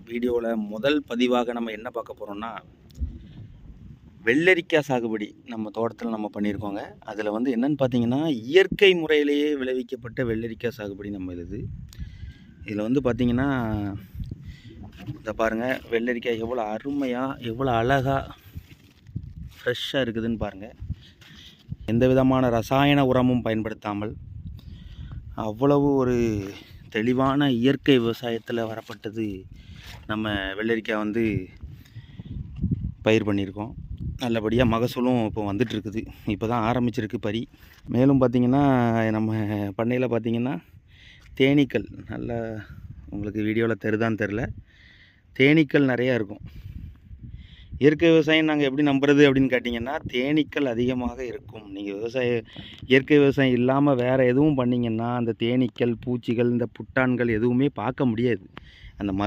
வீடியோவில் முதல் பதிவாக நம்ம என்ன பார்க்க போகிறோம்னா, வெள்ளரிக்காய் சாகுபடி நம்ம தோட்டத்தில் நம்ம பண்ணியிருக்கோங்க. அதில் வந்து என்னென்னு பார்த்தீங்கன்னா, இயற்கை முறையிலேயே விளைவிக்கப்பட்ட வெள்ளரிக்காய் சாகுபடி நம்ம இதில் வந்து பார்த்தீங்கன்னா, இதை பாருங்கள், வெள்ளரிக்காய் எவ்வளோ அருமையாக எவ்வளோ அழகாக ஃப்ரெஷ்ஷாக இருக்குதுன்னு பாருங்கள். எந்த விதமான ரசாயன உரமும் பயன்படுத்தாமல் அவ்வளவு ஒரு தெளிவான இயற்கை விவசாயத்தில் வரப்பட்டது நம்ம வெள்ளரிக்காய் வந்து பயிர் பண்ணியிருக்கோம். நல்லபடியாக மகசூலும் இப்போ வந்துட்டுருக்குது. இப்போ தான் ஆரம்பிச்சிருக்கு பறி. மேலும் பார்த்திங்கன்னா, நம்ம பண்ணையில் பார்த்திங்கன்னா தேனீக்கள் நல்லா உங்களுக்கு வீடியோவில் தெரிதான்னு தெரில, தேனீக்கள் நிறையா இருக்கும். இயற்கை விவசாயம் நாங்கள் எப்படி நம்புறது அப்படின்னு கேட்டிங்கன்னா, தேனீக்கள் அதிகமாக இருக்கும். நீங்கள் இயற்கை விவசாயம் இல்லாமல் வேறு எதுவும் பண்ணிங்கன்னா அந்த தேனீக்கள், பூச்சிகள், இந்த புட்டான்கள் எதுவுமே பார்க்க முடியாது. அந்த